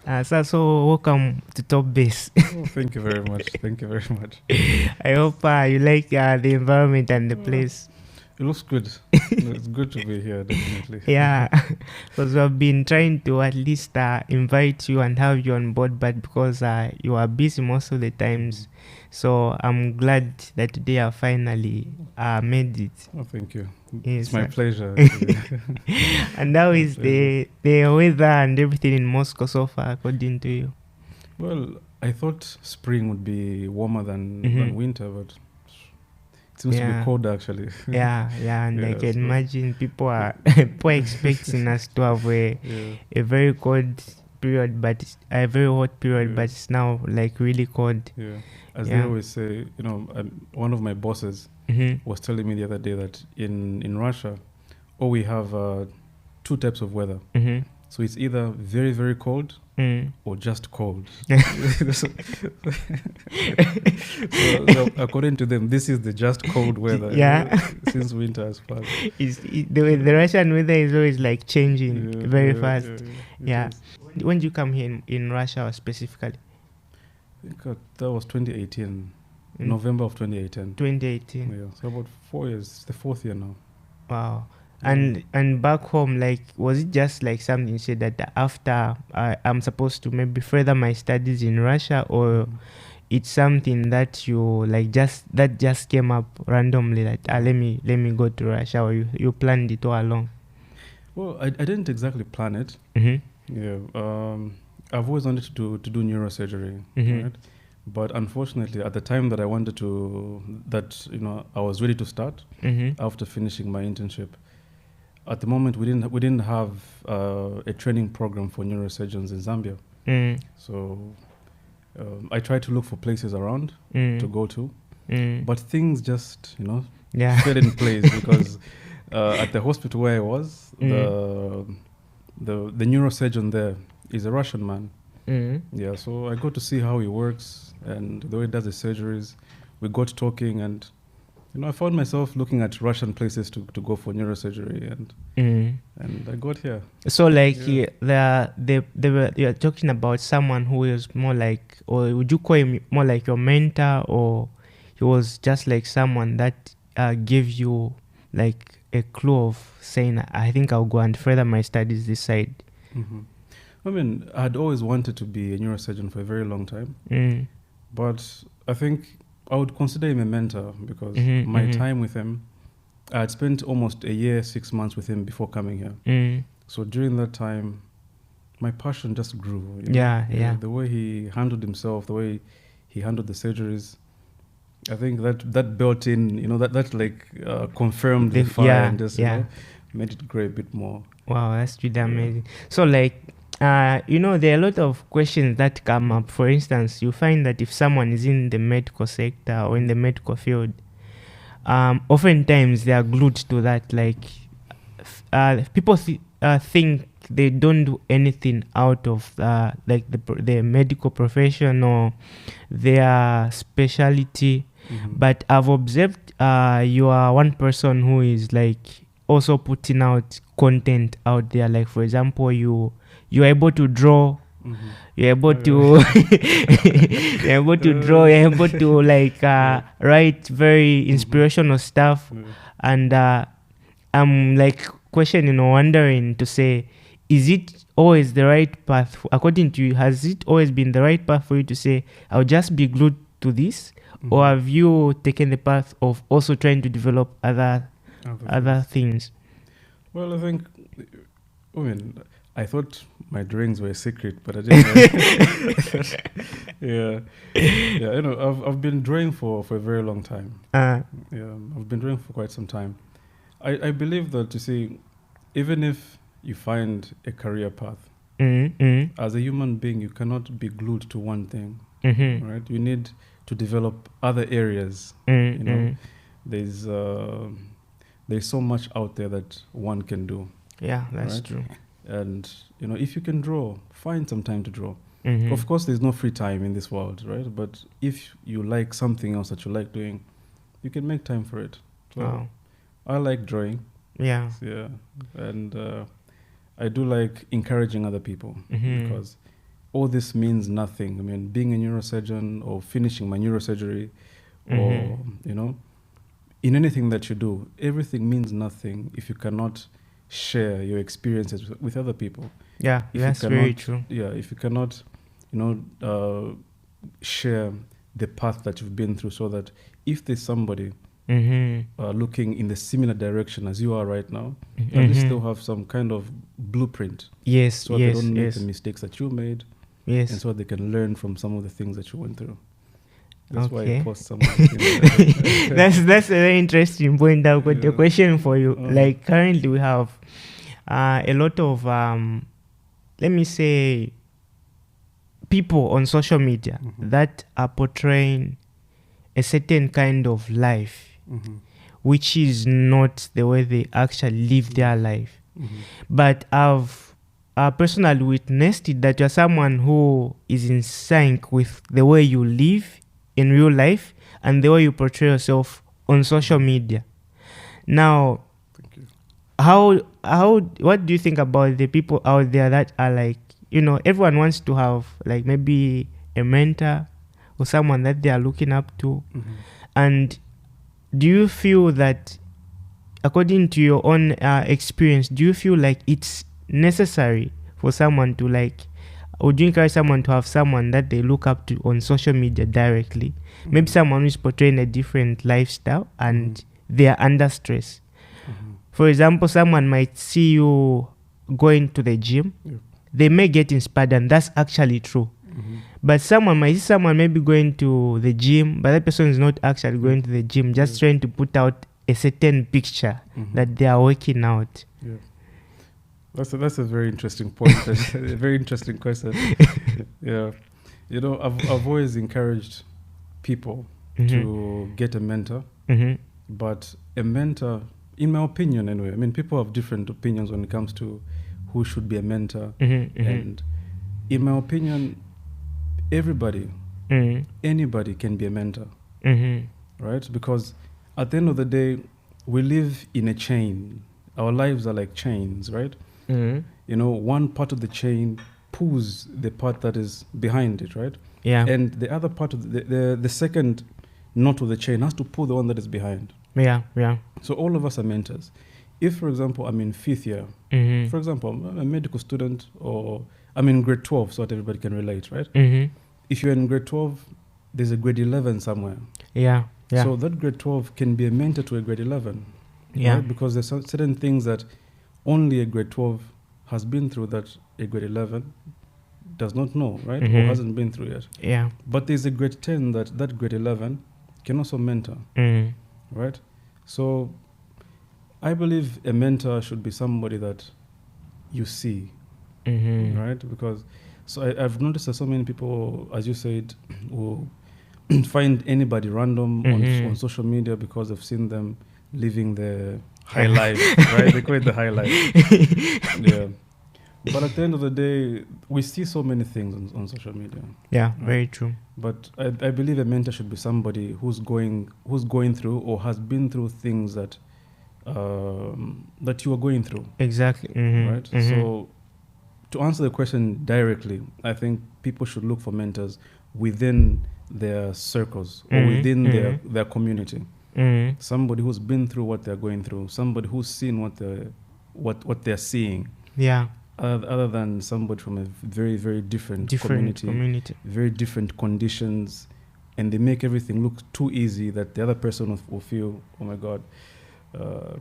So welcome to Topbase. Oh, thank you very much. Thank you very much. I hope you like the environment and the place. It looks good. It's good to be here, definitely. Yeah, because we've been trying to at least invite you and have you on board, but because you are busy most of the times, so I'm glad that today I finally made it. Oh, thank you. Yes, It's my sir. pleasure. And how is pleasure. the weather and everything in Moscow so far, according to you? Well, I thought spring would be warmer than winter, but it seems to be cold actually. Yeah, and I Yeah, can so- imagine people are expecting us to have a very cold period, but a very hot period, Yeah. but it's now like really cold. Yeah. As Yeah. they always say, one of my bosses was telling me the other day that in Russia, we have two types of weather. So it's either very, very cold or just cold. So according to them, this is the just cold weather. Yeah. Since winter has passed. The Russian weather is always like changing very fast. Yeah. It is. When did you come here in Russia specifically? I think that was 2018, November of 2018. 2018. Yeah, so about 4 years. It's the fourth year now. Wow. And back home, like, was it just like something you said that after I'm supposed to maybe further my studies in Russia, or it's something that you like that just came up randomly, like let me go to Russia, or you planned it all along? Well, I didn't exactly plan it. Yeah, I've always wanted to do neurosurgery, right? But unfortunately, at the time that I wanted to, I was ready to start after finishing my internship. At the moment, we didn't have a training program for neurosurgeons in Zambia. So I tried to look for places around to go to, but things just fell in place because at the hospital where I was, the neurosurgeon there is a Russian man. Yeah, so I got to see how he works and the way he does the surgeries. We got talking, and I found myself looking at Russian places to go for neurosurgery, and I got here. So like you're talking about someone who is more like, or would you call him more like your mentor, or he was just like someone that gave you like a clue of saying, I think I'll go and further my studies this side? I mean, I'd always wanted to be a neurosurgeon for a very long time, but I think I would consider him a mentor because my time with him, I had spent almost a year, 6 months with him before coming here. So during that time, my passion just grew. The way he handled himself, the way he handled the surgeries, I think that built in, that confirmed the fire and just made it grow a bit more. Wow, that's really amazing. So like, there are a lot of questions that come up. For instance, you find that if someone is in the medical sector or in the medical field, oftentimes they are glued to that. Like, people think they don't do anything out of the medical profession or their specialty. But I've observed you are one person who is like also putting out content out there. Like, for example, you're able to draw. You're able to you're able to draw. You're able to like write very inspirational stuff. And I'm like questioning or wondering to say, is it always the right path? According to you, has it always been the right path for you to say, I'll just be glued to this? Or have you taken the path of also trying to develop other things? Well, I thought my drawings were a secret, but I didn't know. I've been drawing for a very long time. I've been drawing for quite some time. I believe that, you see, even if you find a career path, as a human being, you cannot be glued to one thing, right? You need to develop other areas. There's so much out there that one can do. Yeah, that's true. And if you can draw, find some time to draw. Of course, there's no free time in this world, right? But if you like something else that you like doing, you can make time for it. So I like drawing. Yeah. And I do like encouraging other people because all this means nothing. I mean, being a neurosurgeon or finishing my neurosurgery, or in anything that you do, everything means nothing if you cannot share your experiences with other people. Yeah, that's very true. Yeah, if you cannot, share the path that you've been through, so that if there's somebody looking in the similar direction as you are right now, at least they'll have some kind of blueprint. Yes, so they don't make the mistakes that you made. Yes. And so they can learn from some of the things that you went through. That's why I post some. That's a very interesting point. I've got a question for you. Like currently we have a lot of let me say people on social media that are portraying a certain kind of life, which is not the way they actually live their life. But I've personally witnessed it that you're someone who is in sync with the way you live in real life and the way you portray yourself on social media. Now, what do you think about the people out there that are like, everyone wants to have like maybe a mentor or someone that they are looking up to? And do you feel that, according to your own experience, do you feel like it's necessary for someone to would you encourage someone to have someone that they look up to on social media directly? Maybe someone who's portraying a different lifestyle and they are under stress. For example, someone might see you going to the gym. They may get inspired, and that's actually true. But someone might see someone maybe going to the gym, but that person is not actually going to the gym, just trying to put out a certain picture that they are working out. That's a very interesting point. A very interesting question. Yeah, I've always encouraged people to get a mentor, but a mentor, in my opinion anyway, I mean, people have different opinions when it comes to who should be a mentor, and in my opinion, everybody, anybody can be a mentor, right? Because at the end of the day, we live in a chain. Our lives are like chains, right? One part of the chain pulls the part that is behind it, right? Yeah. And the other part of the second knot of the chain has to pull the one that is behind. Yeah. So all of us are mentors. If, for example, I'm in 5th year, for example, I'm a medical student, or I'm in grade 12, so that everybody can relate, right? If you're in grade 12, there's a grade 11 somewhere. Yeah. So that grade 12 can be a mentor to a grade 11. Yeah. Right? Because there's certain things that only a grade 12 has been through that a grade 11 does not know, right? Or hasn't been through yet. Yeah. But there's a grade 10 that grade 11 can also mentor, right? So I believe a mentor should be somebody that you see, right? Because I've noticed that so many people, as you said, will find anybody random on social media because they've seen them living the high life, right? They call it the high life. Yeah. But at the end of the day, we see so many things on social media. Yeah, right? very true. But I believe a mentor should be somebody who's going through or has been through things that you are going through. Exactly. Right? So to answer the question directly, I think people should look for mentors within their circles or within their community. Somebody who's been through what they're going through, somebody who's seen what they're seeing. Yeah. Other than somebody from a very, very different community, very different conditions, and they make everything look too easy that the other person will feel, oh my God,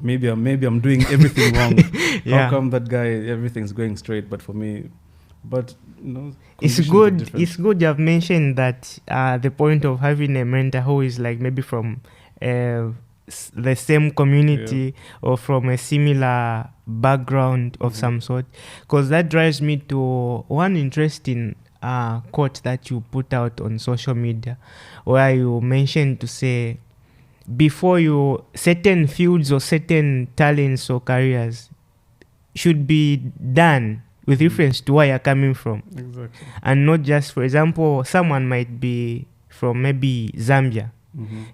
maybe I'm doing everything wrong. How come that guy everything's going straight, but for me, it's good. It's good you have mentioned that the point of having a mentor who is like maybe from the same community or from a similar background of some sort, because that drives me to one interesting quote that you put out on social media, where you mentioned to say, before you, certain fields or certain talents or careers should be done with reference to where you're coming from. Exactly. And not just, for example, someone might be from maybe Zambia.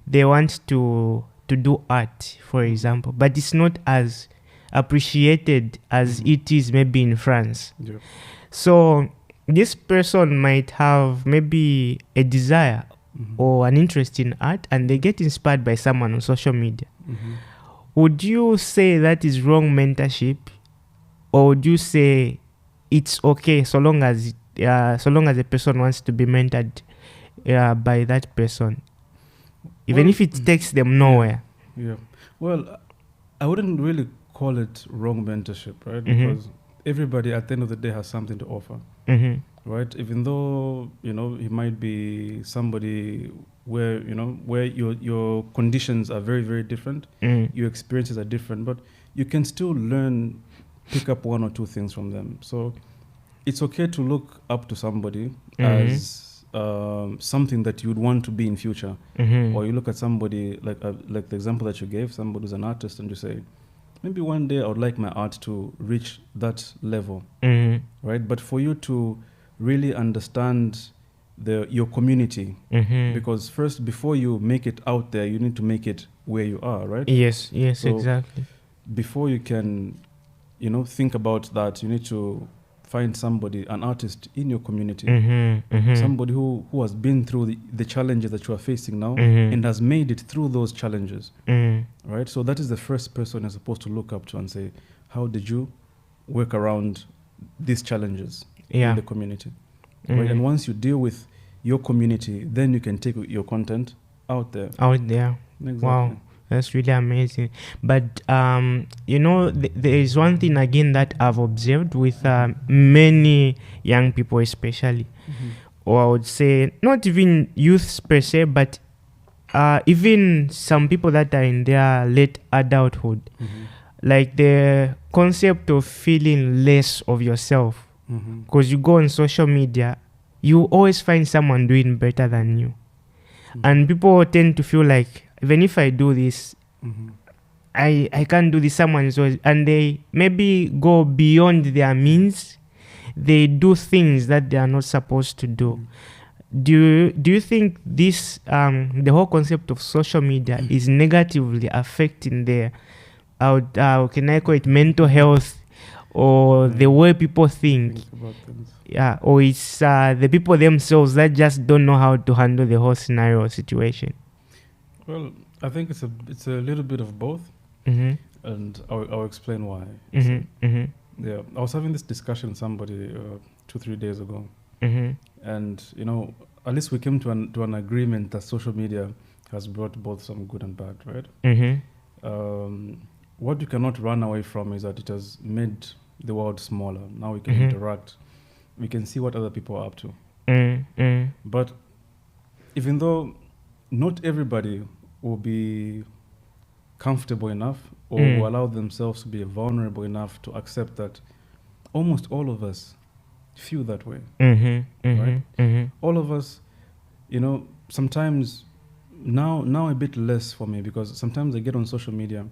They want to do art, for example, but it's not as appreciated as it is maybe in France. Yeah. So this person might have maybe a desire or an interest in art, and they get inspired by someone on social media. Would you say that is wrong mentorship, or would you say it's okay so long as a person wants to be mentored by that person, even if it takes them nowhere? Yeah. Well, I wouldn't really call it wrong mentorship, right? Because everybody at the end of the day has something to offer, right? Even though, he might be somebody where, where your conditions are very, very different, your experiences are different, but you can still pick up one or two things from them. So it's okay to look up to somebody as something that you would want to be in future, or you look at somebody like the example that you gave, somebody who's an artist, and you say, maybe one day I would like my art to reach that level, right? But for you to really understand your community, because first, before you make it out there, you need to make it where you are, right? Yes, So exactly. before you can, think about that, you need to find somebody, an artist in your community, somebody who has been through the challenges that you are facing now and has made it through those challenges, right? So that is the first person you're supposed to look up to and say, how did you work around these challenges in the community? Right? And once you deal with your community, then you can take your content out there. Exactly. Wow. That's really amazing. But, there is one thing again that I've observed with many young people especially, or I would say not even youths per se, but even some people that are in their late adulthood, like the concept of feeling less of yourself. Because you go on social media, you always find someone doing better than you. And people tend to feel like, even if I do this, I can't do this, someone is always, and they maybe go beyond their means. They do things that they are not supposed to do. Do you think this the whole concept of social media is negatively affecting their how can I call it, mental health, or the way people think about things? Yeah, or it's the people themselves that just don't know how to handle the whole scenario or situation? Well, I think it's a little bit of both, and I'll explain why. Yeah, I was having this discussion with somebody 2-3 days ago, and at least we came to an agreement that social media has brought both some good and bad, right? What you cannot run away from is that it has made the world smaller. Now we can interact, we can see what other people are up to. But even though not everybody will be comfortable enough or will allow themselves to be vulnerable enough to accept that almost all of us feel that way, right? All of us, sometimes now a bit less for me, because sometimes I get on social media.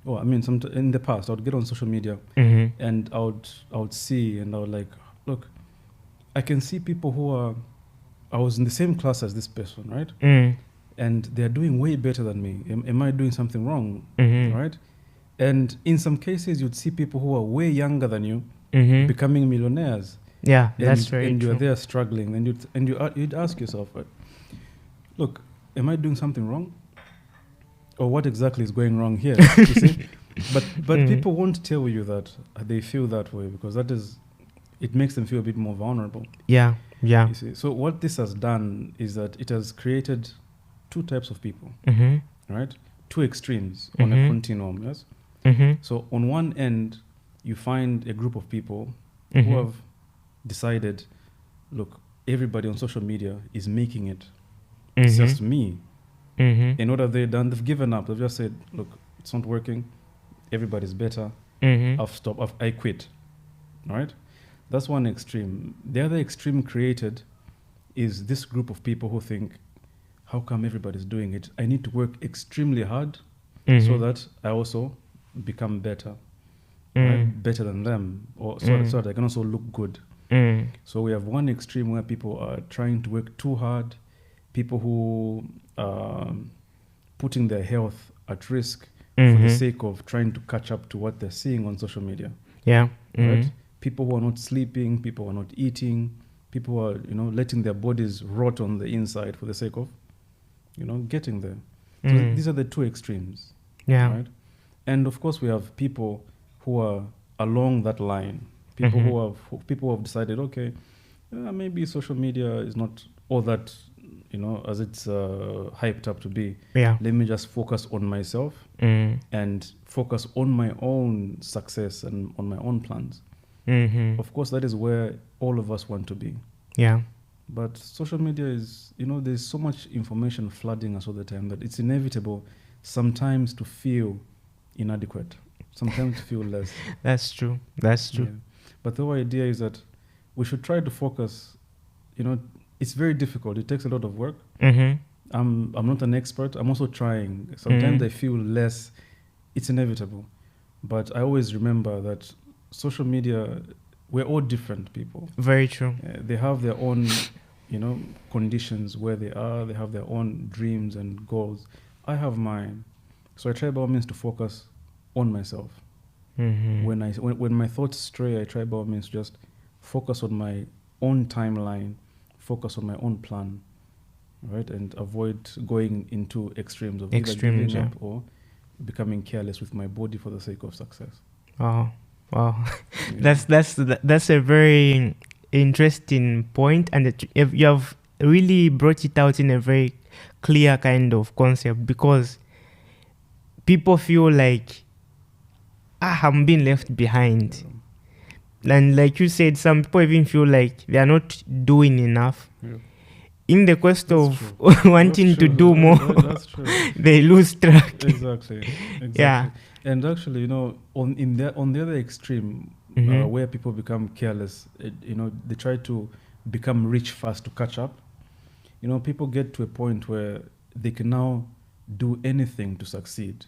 Oh, I mean, in the past, I would get on social media and I would see, and I would like, look, I can see people I was in the same class as this person, right? And they're doing way better than me. Am I doing something wrong, right? And in some cases, you'd see people who are way younger than you becoming millionaires. Yeah, that's very and true. you're there struggling, and you'd ask yourself, look, am I doing something wrong? Or what exactly is going wrong here? You see? But people won't tell you that they feel that way, because it makes them feel a bit more vulnerable. Yeah. You see? So what this has done is that it has created two types of people, right? Two extremes on a continuum, yes? So on one end, you find a group of people who have decided, look, everybody on social media is making it. It's just me. And what have they done? They've given up. They've just said, look, it's not working. Everybody's better. I've stopped. I quit. Right? That's one extreme. The other extreme created is this group of people who think, how come everybody's doing it? I need to work extremely hard so that I also become better. Right? Better than them. Or so that I can also look good. So we have one extreme where people are trying to work too hard. People who putting their health at risk for the sake of trying to catch up to what they're seeing on social media. Yeah. Right? People who are not sleeping, people who are not eating, People are, letting their bodies rot on the inside for the sake of, getting there. So these are the two extremes. Yeah. Right. And of course, we have people who are along that line. People who have decided, okay, maybe social media is not all that, as it's hyped up to be. Yeah. Let me just focus on myself and focus on my own success and on my own plans. Of course, that is where all of us want to be. Yeah. But social media is, there's so much information flooding us all the time that it's inevitable sometimes to feel inadequate, sometimes to feel less. That's true. That's true. Yeah. But the whole idea is that we should try to focus. It's very difficult. It takes a lot of work. I'm not an expert. I'm also trying. Sometimes I feel less. It's inevitable. But I always remember that social media, we're all different people. Very true. They have their own, conditions where they are. They have their own dreams and goals. I have mine. So I try by all means to focus on myself. When my thoughts stray, I try by all means to just focus on my own timeline, focus on my own plan, right? And avoid going into extremes of either giving up or becoming careless with my body for the sake of success. Wow. That's a very interesting point, and you have really brought it out in a very clear kind of concept, because people feel like I'm being left behind. And like you said, some people even feel like they are not doing enough. In the quest of wanting to do more, they lose track. Exactly. Yeah. And actually, on the other extreme, where people become careless, they try to become rich fast to catch up. People get to a point where they can now do anything to succeed.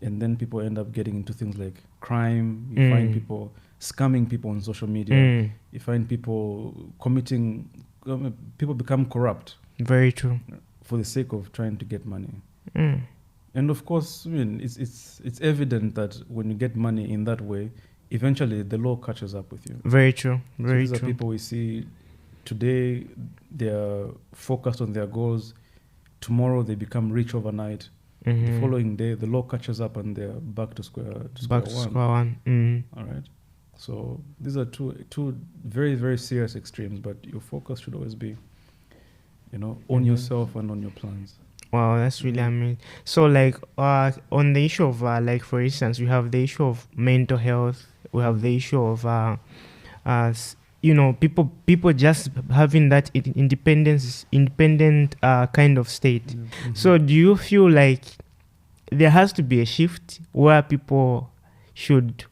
And then people end up getting into things like crime. You find people scamming people on social media. You find people people become corrupt. Very true. For the sake of trying to get money. And of course, it's evident that when you get money in that way, eventually the law catches up with you. Very true. Very so these true. are people we see today, they are focused on their goals. Tomorrow they become rich overnight. The following day, the law catches up and they're back to square one. All right. So these are two very, very serious extremes, but your focus should always be, on yourself and on your plans. Wow, that's really amazing. So, like, on the issue of, for instance, we have the issue of mental health. We have the issue of, people just having that independent kind of state. So, do you feel like there has to be a shift where people should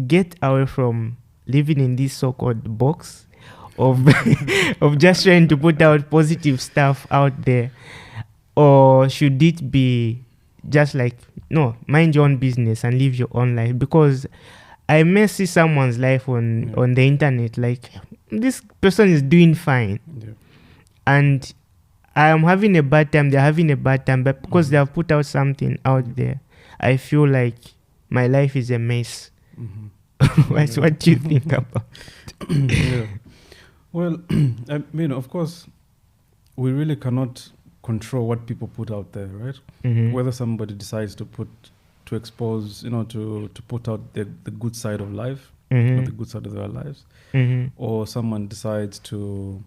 get away from living in this so-called box of of just trying to put out positive stuff out there? Or should it be just like, no, mind your own business and live your own life? Because I may see someone's life on the internet, like, this person is doing fine. And I am having a bad time, they're having a bad time, but because they have put out something out there, I feel like my life is a mess. What do you think about it? Well, of course, we really cannot control what people put out there, right? Whether somebody decides to expose, to put out the good side of life, not the good side of their lives, or someone decides to,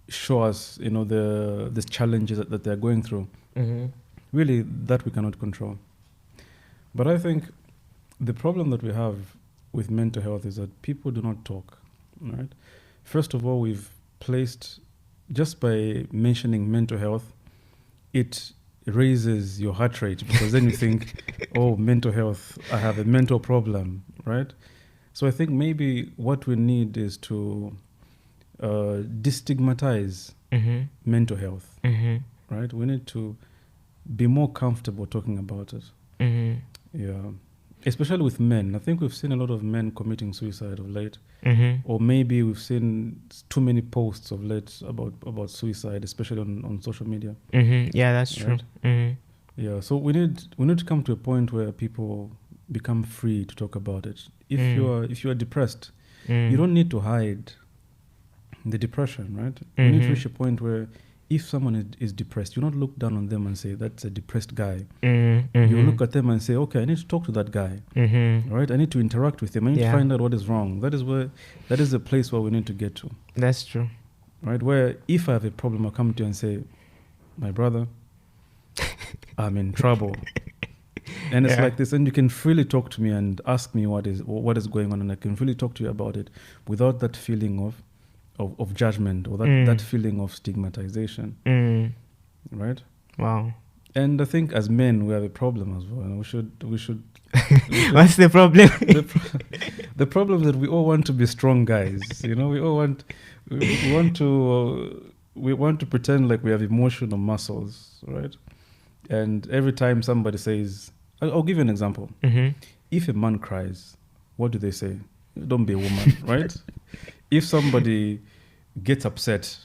show us, the challenges that they're going through. Really, that we cannot control. But I think the problem that we have with mental health is that people do not talk, right? First of all, we've placed, just by mentioning mental health, it raises your heart rate, because then you think, oh, mental health, I have a mental problem, right? So I think maybe what we need is to destigmatize mental health, right? We need to be more comfortable talking about it. Yeah. Especially with men. I think we've seen a lot of men committing suicide of late. Or maybe we've seen too many posts of late about suicide, especially on social media. Yeah, that's true. Yeah, so we need to come to a point where people become free to talk about it. If you are depressed, You don't need to hide the depression, right? You need to reach a point where if someone is depressed, you not look down on them and say, that's a depressed guy. You look at them and say, okay, I need to talk to that guy, right? I need to interact with him. I need to find out what is wrong. That is the place where we need to get to. That's true. Right? Where if I have a problem, I'll come to you and say, my brother, I'm in trouble. And it's like this, and you can freely talk to me and ask me what is going on, and I can freely talk to you about it without that feeling of judgment or that feeling of stigmatization. Right? Wow. And I think as men we have a problem as well, and we should What's the problem? The problem is that we all want to be strong guys. We all want to pretend like we have emotional muscles, right? And every time somebody says, I'll give you an example. If a man cries, what do they say? Don't be a woman, right? If somebody gets upset,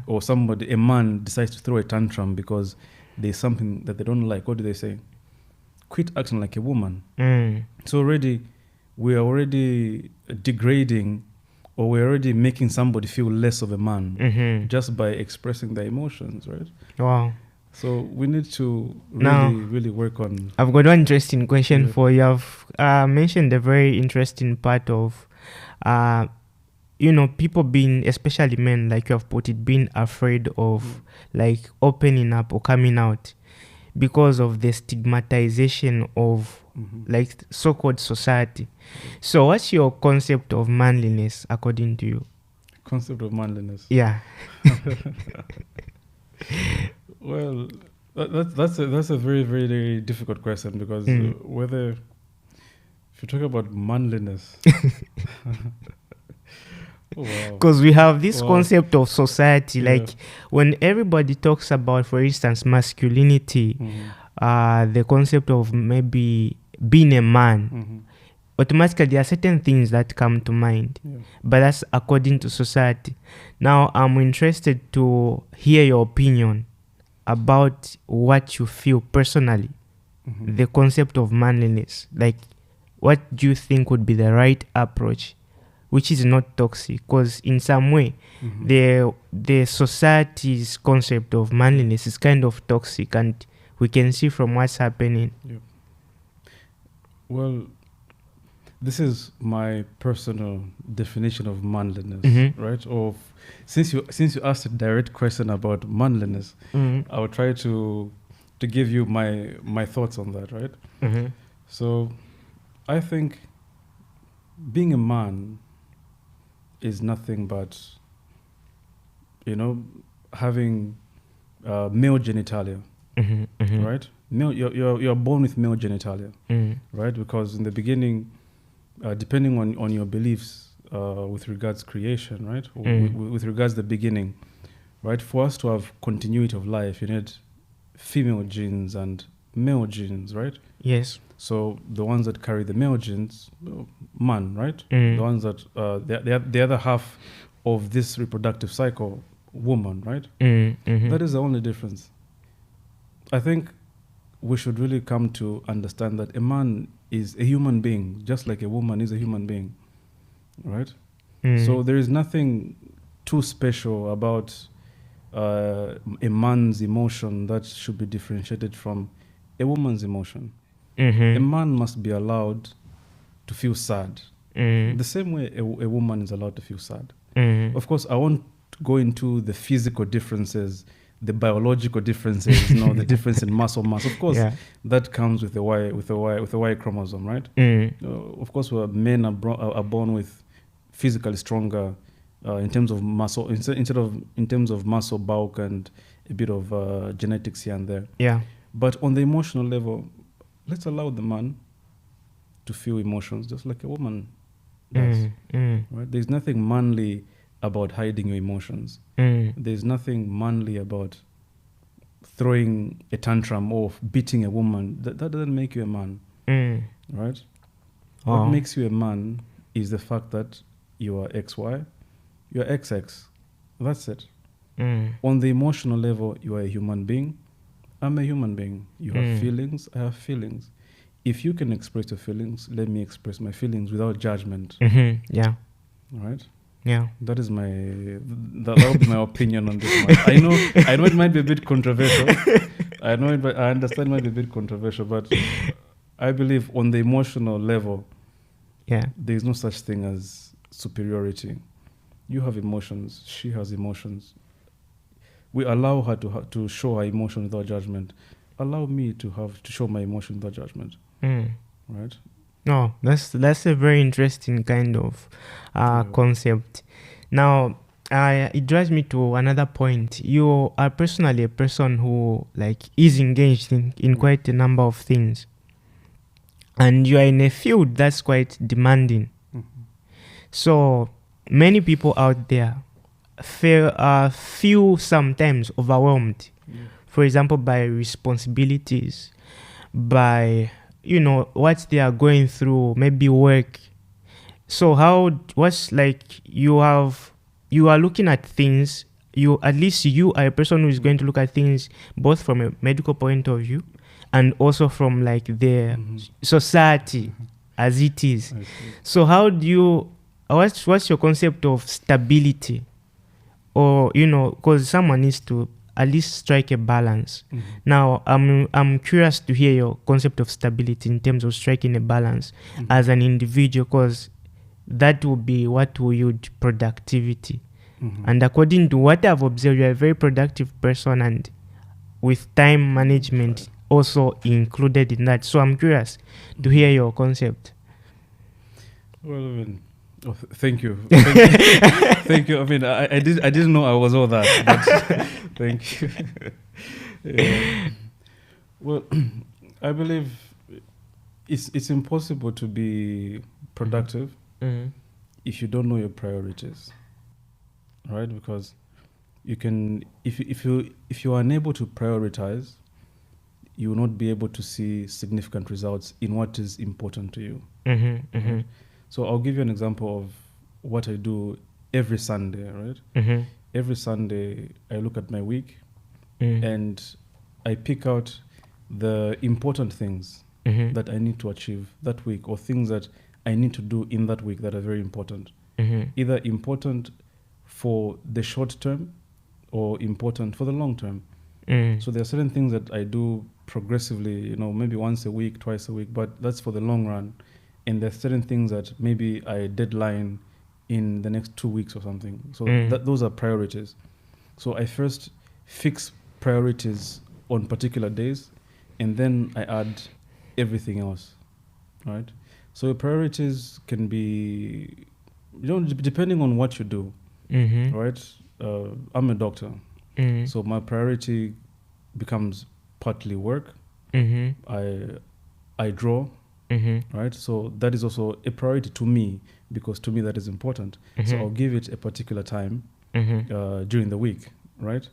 or a man decides to throw a tantrum because there's something that they don't like, what do they say? Quit acting like a woman. So we're already degrading, or we're already making somebody feel less of a man just by expressing their emotions, right? Wow. So we need to really work on... I've got one interesting question for you. I've mentioned a very interesting part of, people being, especially men, like you have put it, being afraid of like opening up or coming out because of the stigmatization of like so-called society. So what's your concept of manliness according to you? Concept of manliness? Yeah. Well, that's a very, very difficult question, because if you talk about manliness, because we have this concept of society, like when everybody talks about, for instance, masculinity, the concept of maybe being a man, automatically there are certain things that come to mind, but that's according to society. Now I'm interested to hear your opinion about what you feel personally, the concept of manliness. Like, what do you think would be the right approach, which is not toxic? Because in some way, the society's concept of manliness is kind of toxic, and we can see from what's happening. Well, this is my personal definition of manliness, right? Or since you asked a direct question about manliness, I will try to give you my thoughts on that, right? So I think being a man is nothing but, having male genitalia, right? You're born with male genitalia, right? Because in the beginning, depending on your beliefs with regards creation, right? With regards the beginning, right? For us to have continuity of life, you need female genes and male genes, right? Yes. So the ones that carry the male genes, man, right? The ones that the other half of this reproductive cycle, woman, right? That is the only difference. I think we should really come to understand that a man is a human being, just like a woman is a human being, right? So there is nothing too special about a man's emotion that should be differentiated from a woman's emotion. A man must be allowed to feel sad, the same way a woman is allowed to feel sad. Of course, I won't go into the physical differences, the biological differences, the difference in muscle mass. Of course, that comes with the Y chromosome, right? Of course, men are born with physically stronger in terms of muscle, in terms of muscle bulk and a bit of genetics here and there. Yeah. But on the emotional level, let's allow the man to feel emotions just like a woman does. Right? There's nothing manly about hiding your emotions. There's nothing manly about throwing a tantrum or beating a woman. That doesn't make you a man. Right? What makes you a man is the fact that you are XY, you are XX. That's it. On the emotional level, you are a human being. I'm a human being. You have feelings, I have feelings. If you can express your feelings, let me express my feelings without judgment. Yeah. right? Yeah. That is that would be my opinion on this one. I know it might be a bit controversial. I understand it might be a bit controversial, but I believe on the emotional level, there is no such thing as superiority. You have emotions. She has emotions. We allow her to show her emotion without judgment. Allow me to show my emotion without judgment. Right? No, that's a very interesting kind of concept. Now, it drives me to another point. You are personally a person who is engaged in quite a number of things, and you are in a field that's quite demanding. So many people out there feel sometimes overwhelmed. For example, by responsibilities, by what they are going through, maybe work. So you are looking at things, at least you are a person who is going to look at things both from a medical point of view and also from the society as it is. So how do you, what's your concept of stability? Or because someone needs to at least strike a balance. Now, I'm curious to hear your concept of stability in terms of striking a balance as an individual, because that will be what will yield productivity. And according to what I've observed, you're a very productive person, and with time management also included in that. So I'm curious to hear your concept. Well, thank you. Thank you. I mean, I didn't know I was all that, but thank you. Yeah. Well, I believe it's impossible to be productive if you don't know your priorities, right? Because you can, if you are unable to prioritize, you will not be able to see significant results in what is important to you. Right? So I'll give you an example of what I do every Sunday, right? Every Sunday, I look at my week and I pick out the important things that I need to achieve that week, or things that I need to do in that week that are very important. Either important for the short term or important for the long term. So there are certain things that I do progressively, maybe once a week, twice a week, but that's for the long run. And there are certain things that maybe I deadline in the next 2 weeks or something. So those are priorities. So I first fix priorities on particular days, and then I add everything else, right? So your priorities can be, depending on what you do, right? I'm a doctor, so my priority becomes partly work. I draw. Right, so that is also a priority to me, because to me that is important. So I'll give it a particular time during the week, right?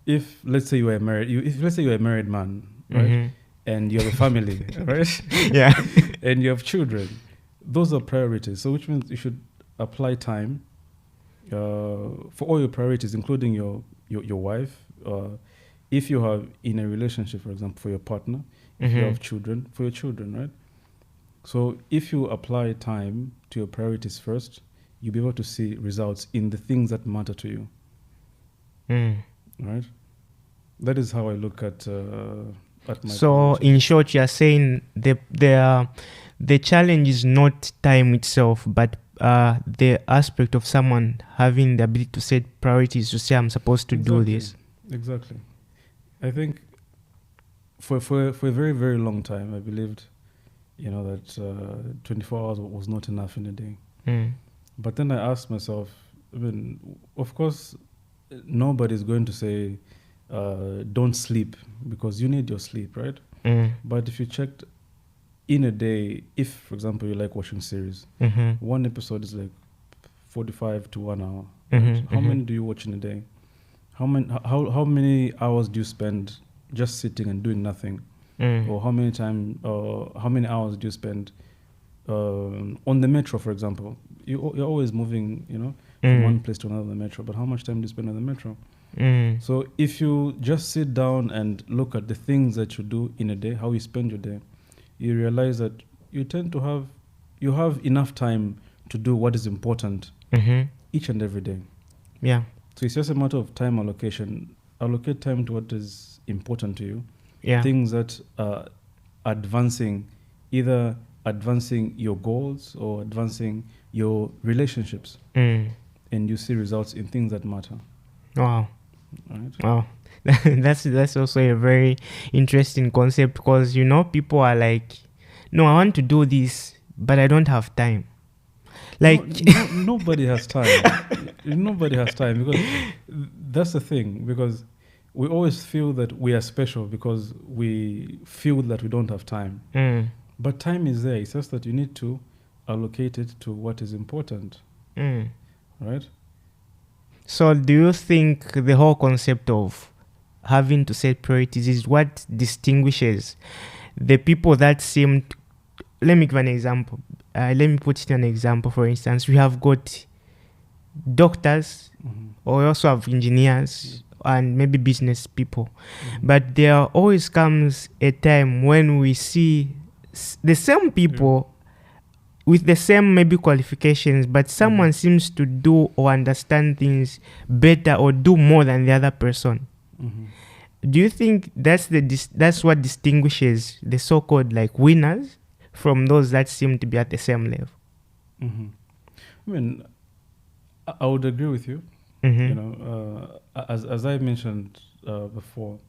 If let's say you are married, let's say you're a married man, right, and you have a family, right, and you have children, those are priorities. So which means you should apply time for all your priorities, including your wife. If you have in a relationship, for example, for your partner. If you have children, for your children, right? So if you apply time to your priorities first, you'll be able to see results in the things that matter to you. Right? That is how I look at my So in short, you're saying the challenge is not time itself, but the aspect of someone having the ability to set priorities, to say, I'm supposed to do this. Exactly. I think for a very, very long time, I believed, that 24 hours was not enough in a day. But then I asked myself, of course, nobody's going to say, don't sleep, because you need your sleep, right? But if you checked in a day, if, for example, you like watching series, one episode is like 45 to 1 hour. Right? How many do you watch in a day? How many hours do you spend just sitting and doing nothing? Or how many hours do you spend on the metro, for example? You're always moving, from one place to another on the metro, but how much time do you spend on the metro? So if you just sit down and look at the things that you do in a day, how you spend your day, you realize that you have enough time to do what is important each and every day. Yeah. So it's just a matter of time allocation. Allocate time to what is important to you. Yeah. Things that are either advancing your goals or advancing your relationships. And you see results in things that matter. Wow. Right? Wow. That's also a very interesting concept, because people are like, no, I want to do this, but I don't have time. Like nobody has time. Nobody has time, because that's the thing, because we always feel that we are special because we feel that we don't have time. But time is there. It's just that you need to allocate it to what is important. Right? So do you think the whole concept of having to set priorities is what distinguishes the people that seem to, let me give an example. Let me put it an example. For instance, we have got doctors, or we also have engineers, and maybe business people. But there always comes a time when we see the same people with the same maybe qualifications, but someone seems to do or understand things better or do more than the other person. Do you think that's what distinguishes the so-called like winners from those that seem to be at the same level? I mean, I would agree with you. As I mentioned before,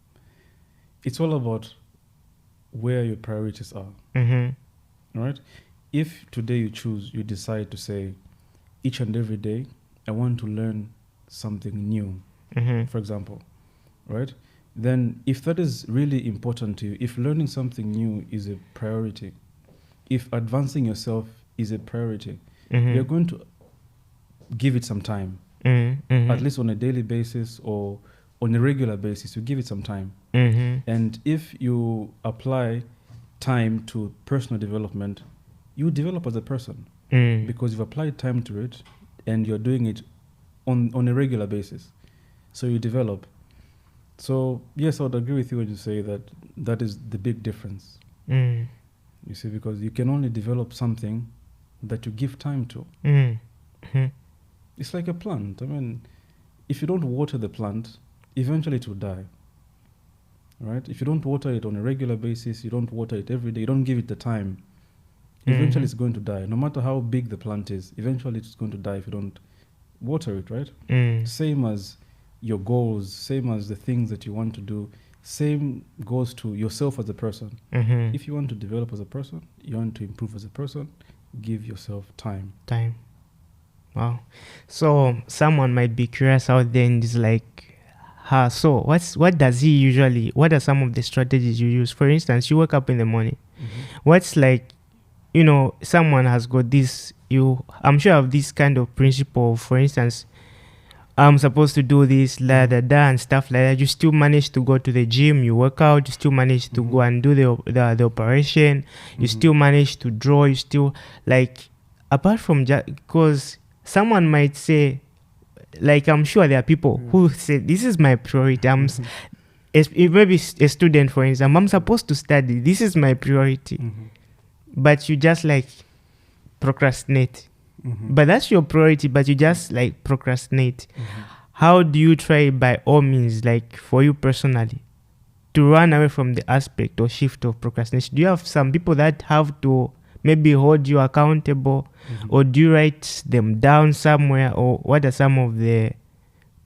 it's all about where your priorities are. Right? If today you decide to say, each and every day, I want to learn something new, for example, right? Then if that is really important to you, if learning something new is a priority, if advancing yourself is a priority, you're going to give it some time, at least on a daily basis or on a regular basis, you give it some time. And if you apply time to personal development, you develop as a person because you've applied time to it and you're doing it on a regular basis. So you develop. So yes, I would agree with you when you say that is the big difference. You see, because you can only develop something that you give time to. It's like a plant. I mean, if you don't water the plant, eventually it will die. Right? If you don't water it on a regular basis, you don't water it every day, you don't give it the time, eventually it's going to die. No matter how big the plant is, eventually it's going to die if you don't water it, right? Same as your goals, same as the things that you want to do, same goes to yourself as a person. If you want to develop as a person, you want to improve as a person, give yourself time. Wow. So someone might be curious out there and is like, so what are some of the strategies you use? For instance, you wake up in the morning. What's like, someone has got this, I'm sure of this kind of principle. For instance, I'm supposed to do this, and stuff like that. You still manage to go to the gym, you work out, you still manage to go and do the operation, you still manage to draw, you still, like, apart from because someone might say, like, I'm sure there are people who say, this is my priority. Maybe a student, for instance, I'm supposed to study, this is my priority. But you just like procrastinate. But that's your priority, but you just like procrastinate. How do you try, by all means, like for you personally, to run away from the aspect or shift of procrastination? Do you have some people that have to maybe hold you accountable, or do you write them down somewhere, or what are some of the,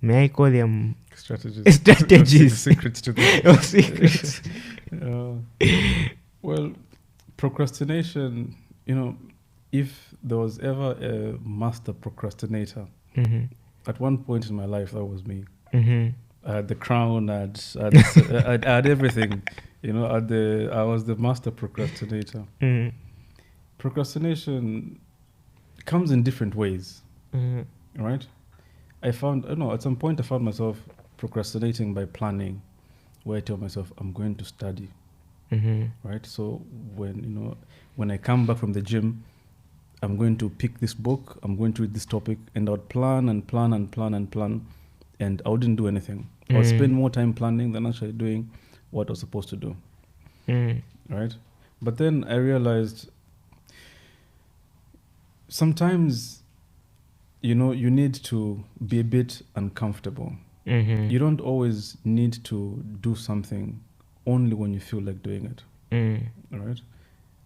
may I call them strategies? Secrets to them. Secrets. Well, procrastination, if there was ever a master procrastinator, at one point in my life, that was me. I had the crown, I had everything, I was the master procrastinator. Procrastination comes in different ways, right? At some point I found myself procrastinating by planning, where I tell myself, I'm going to study, right? So when I come back from the gym, I'm going to pick this book, I'm going to read this topic, and I would plan and plan and plan and plan, and I wouldn't do anything. I would spend more time planning than actually doing what I was supposed to do, right? But then I realized sometimes, you need to be a bit uncomfortable. Mm-hmm. You don't always need to do something only when you feel like doing it. All right.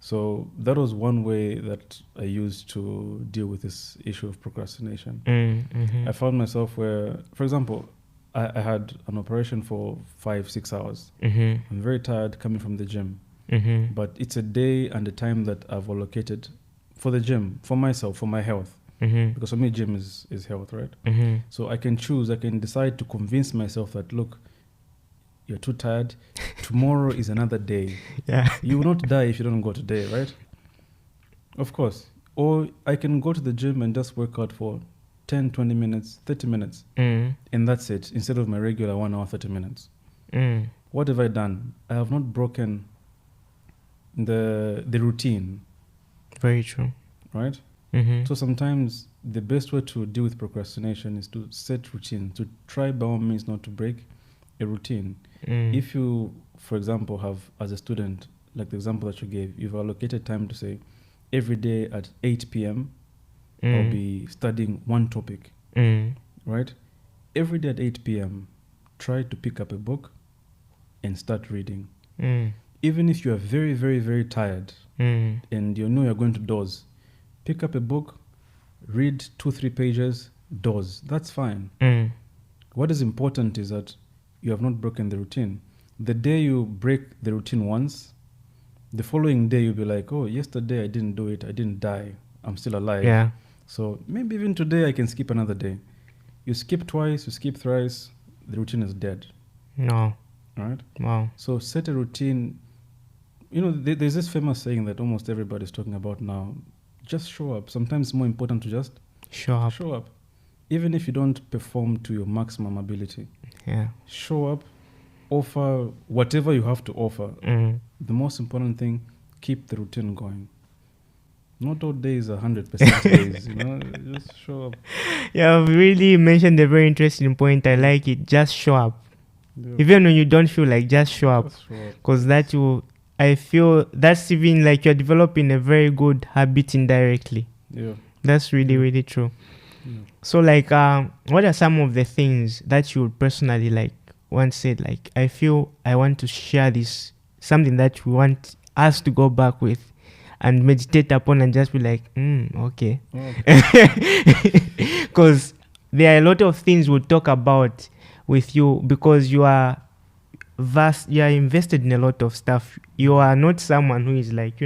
So that was one way that I used to deal with this issue of procrastination. Mm-hmm. I found myself where, for example, I had an operation for 5-6 hours. Mm-hmm. I'm very tired coming from the gym, Mm-hmm. but it's a day and a time that I've allocated for the gym, for myself, for my health. Mm-hmm. Because for me, gym is health, right? Mm-hmm. So I can decide to convince myself that, look, you're too tired. Tomorrow is another day. Yeah. You will not die if you don't go today, right? Of course. Or I can go to the gym and just work out for 10, 20 minutes, 30 minutes. And that's it, instead of my regular 1 hour, 30 minutes. What have I done? I have not broken the routine. Very true. Right? Mm-hmm. So sometimes the best way to deal with procrastination is to set routine, to try by all means not to break a routine. If you, for example, have, as a student, like the example that you gave, you've allocated time to say, every day at 8 p.m., I'll be studying one topic, right? Every day at 8 p.m., try to pick up a book and start reading. Even if you are very, very, very tired and you know you're going to doze, pick up a book, read 2-3 pages, doze. That's fine. What is important is that you have not broken the routine. The day you break the routine once, the following day you'll be like, oh, yesterday I didn't do it, I didn't die, I'm still alive. Yeah. So maybe even today I can skip another day. You skip twice, you skip thrice, the routine is dead. No. Right? Wow. So set a routine. There's this famous saying that almost everybody's talking about now. Just show up. Sometimes it's more important to just Show up. Even if you don't perform to your maximum ability. Yeah. Show up, offer whatever you have to offer. The most important thing, keep the routine going. Not all days are 100% days, just show up. Yeah, I've really mentioned a very interesting point. I like it. Just show up. Yeah. Even when you don't feel like, just show up. Because I feel that's even like you're developing a very good habit indirectly. Yeah. That's really, really true. Yeah. So like, what are some of the things that you would personally like once said, like, I feel I want to share this, something that we want us to go back with and meditate upon and just be like, okay. Because there are a lot of things we'll talk about with you because you are vast, you are invested in a lot of stuff. You are not someone who is like,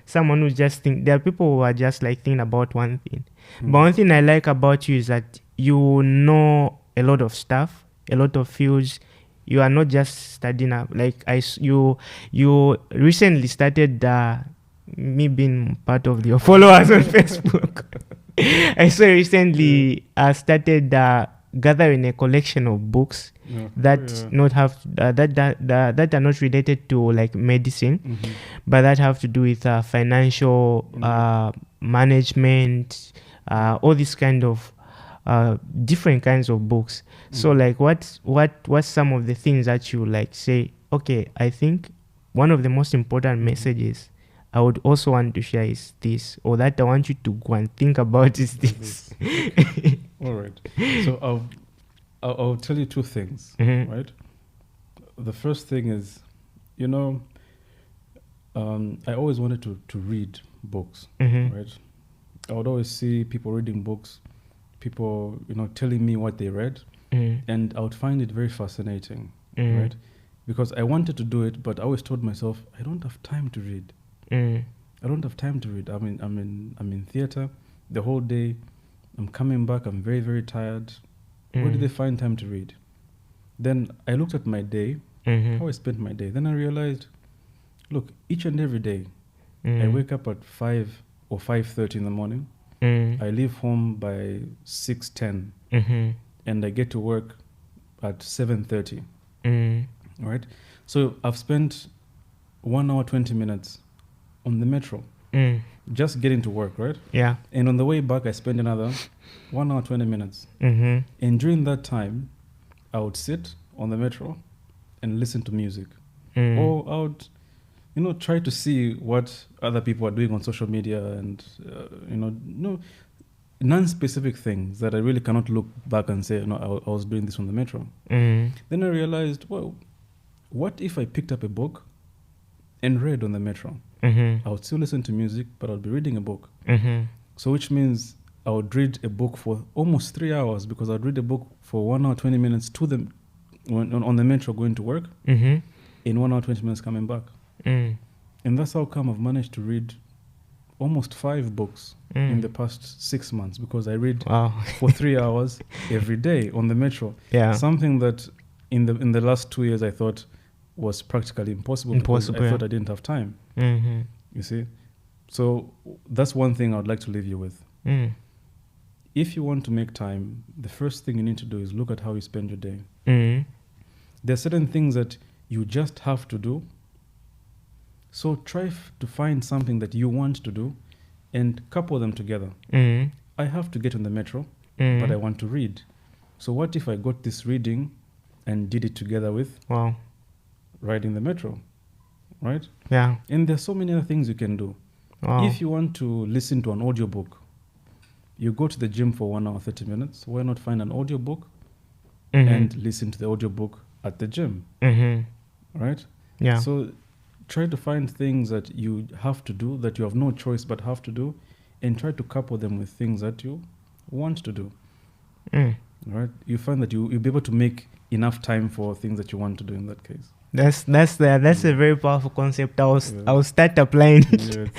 someone who just think. There are people who are just like thinking about one thing. But one thing I like about you is that you know a lot of stuff, a lot of fields. You are not just studying up. Like you recently started me being part of your followers on Facebook. I saw recently started gathering a collection of books that that are not related to like medicine, but that have to do with financial management, all these kind of different kinds of books. So like what's some of the things that you like say, okay, I think one of the most important messages I would also want to share is this, or that I want you to go and think about is this. All right. So I'll tell you two things, right? The first thing is, I always wanted to read books, right? I would always see people reading books, people, telling me what they read, and I would find it very fascinating, right? Because I wanted to do it, but I always told myself, I don't have time to read. I don't have time to read. I'm in theater the whole day. I'm coming back. I'm very, very tired. Where do they find time to read? Then I looked at my day, how I spent my day. Then I realized, look, each and every day, I wake up at 5 or 5:30 in the morning. I leave home by 6:10, and I get to work at 7:30. Right? So I've spent 1 hour 20 minutes on the metro, just getting to work, right? Yeah. And on the way back, I spent another 1 hour 20 minutes. And during that time, I would sit on the metro and listen to music, or I would try to see what other people are doing on social media, and non-specific things that I really cannot look back and say, I was doing this on the metro. Then I realized, well, what if I picked up a book and read on the metro? I would still listen to music, but I would be reading a book. So which means I would read a book for almost 3 hours, because I'd read a book for 1 hour 20 minutes on the metro going to work, in 1 hour 20 minutes coming back. And that's how come I've managed to read almost 5 books in the past 6 months, because I read for 3 hours every day on the metro. Yeah. Something that in the last 2 years I thought was practically impossible because I thought I didn't have time. You see? So that's one thing I would like to leave you with. If you want to make time, the first thing you need to do is look at how you spend your day. There are certain things that you just have to do. So try to find something that you want to do and couple them together. I have to get on the metro, but I want to read. So what if I got this reading and did it together with riding the metro, right? Yeah. And there's so many other things you can do. If you want to listen to an audiobook, you go to the gym for 1 hour 30 minutes. Why not find an audiobook and listen to the audiobook at the gym, right? Yeah. So try to find things that you have to do, that you have no choice but have to do, and try to couple them with things that you want to do. Right? You find that you'll be able to make enough time for things that you want to do in that case. That's a very powerful concept. I'll start applying it.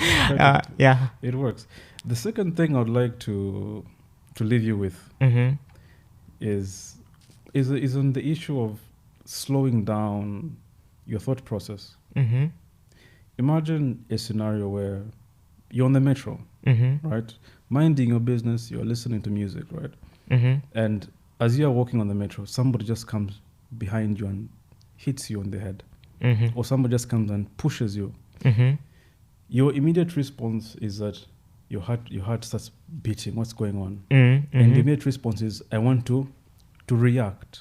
It works. The second thing I would like to leave you with is on the issue of slowing down your thought process. Imagine a scenario where you're on the metro, right? Minding your business, you're listening to music, right? And as you're walking on the metro, somebody just comes behind you and hits you on the head. Or somebody just comes and pushes you. Your immediate response is that your heart starts beating. What's going on? And the immediate response is, I want to react,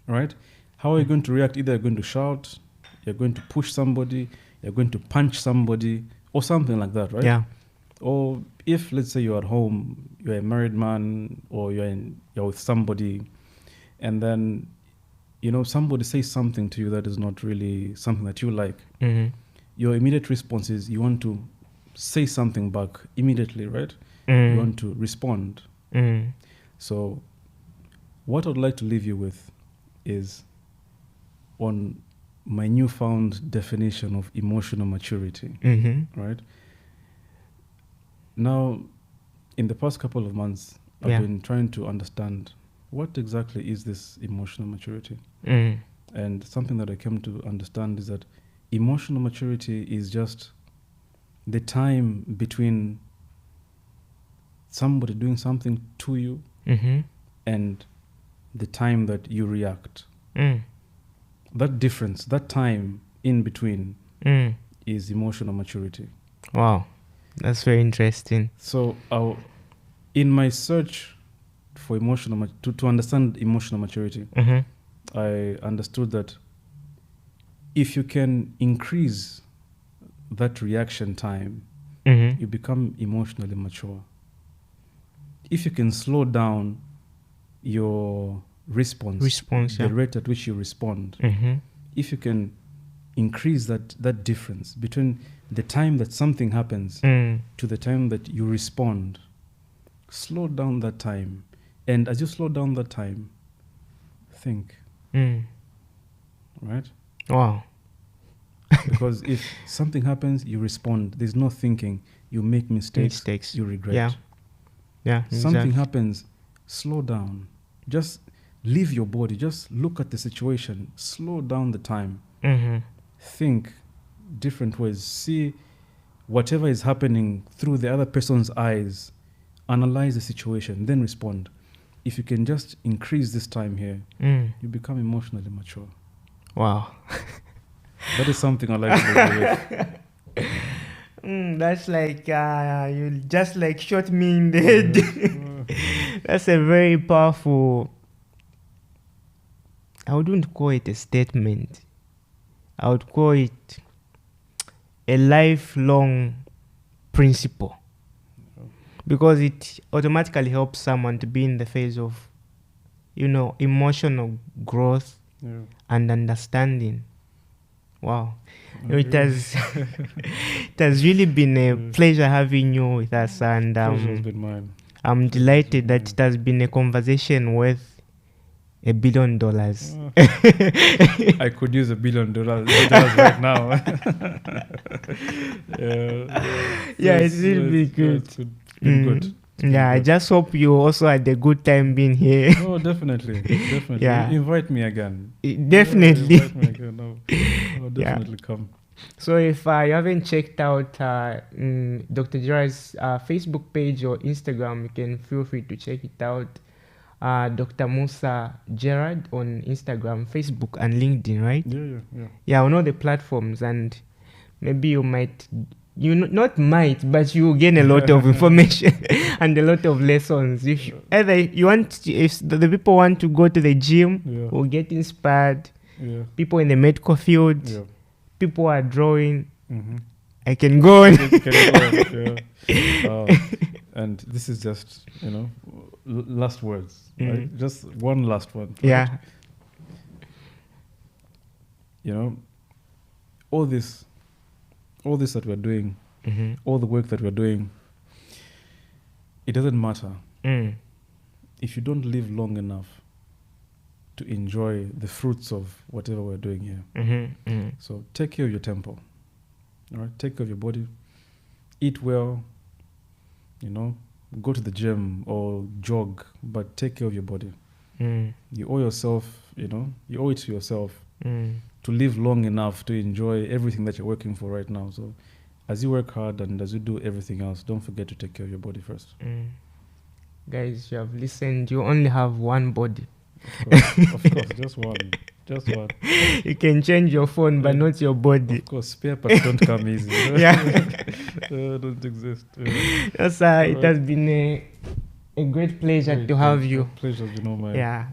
right? How are you going to react? Either you're going to shout, you're going to push somebody, you're going to punch somebody, or something like that, right? Yeah. Or if, let's say, you're at home, you're a married man, or you're with somebody, and then somebody says something to you that is not really something that you like. Your immediate response is you want to say something back immediately, right? You want to respond. So what I'd like to leave you with is on my newfound definition of emotional maturity, right? Now, in the past couple of months, I've been trying to understand what exactly is this emotional maturity. And something that I came to understand is that emotional maturity is just the time between somebody doing something to you and the time that you react. That difference, that time in between is emotional maturity. Wow, that's very interesting. So in my search for to understand emotional maturity, I understood that if you can increase that reaction time, you become emotionally mature. If you can slow down your response, the rate at which you respond, if you can increase that difference between the time that something happens to the time that you respond, slow down that time. And as you slow down that time, think. Right? Wow. Because if something happens, you respond. There's no thinking. You make mistakes. You regret. Yeah. Something happens, slow down. Just leave your body. Just look at the situation. Slow down the time. Think different ways. See whatever is happening through the other person's eyes. Analyze the situation, then respond. If you can just increase this time here, you become emotionally mature. Wow. That is something I like to do with. That's like you just like shot me in the head. That's a very powerful. I wouldn't call it a statement. I would call it a lifelong principle, because it automatically helps someone to be in the phase of, emotional growth and understanding. Wow. It has it has really been a pleasure having you with us, and Pleasure's been mine. I'm delighted that it has been a conversation worth $1 billion. I could use $1 billion right now. It's really good. It's been good. Yeah, I just hope you also had a good time being here. Oh, definitely. Yeah. Invite me again. Definitely. Invite me again. I'll definitely come. So if you haven't checked out Dr. Gerald's Facebook page or Instagram, you can feel free to check it out. Doctor Musa Gerald on Instagram, Facebook, and LinkedIn, right? Yeah, on all the platforms, and maybe you might, but you will gain a lot of information and a lot of lessons. If the people want to go to the gym, or get inspired, people in the medical field, people are drawing, I can go on. And this is just, last words. Right? Just one last one. Right? Yeah. All this that we're doing, all the work that we're doing, it doesn't matter if you don't live long enough to enjoy the fruits of whatever we're doing here. So take care of your temple. All right, take care of your body. Eat well. Go to the gym or jog, but take care of your body. You owe yourself. You owe it to yourself to live long enough to enjoy everything that you're working for right now. So, as you work hard and as you do everything else, don't forget to take care of your body first. Guys, you have listened. You only have one body. Of course, just one. You can change your phone, but not your body. Of course, spare parts don't come easy. Don't exist. It has been a great pleasure to have you. Pleasure, mine. Yeah.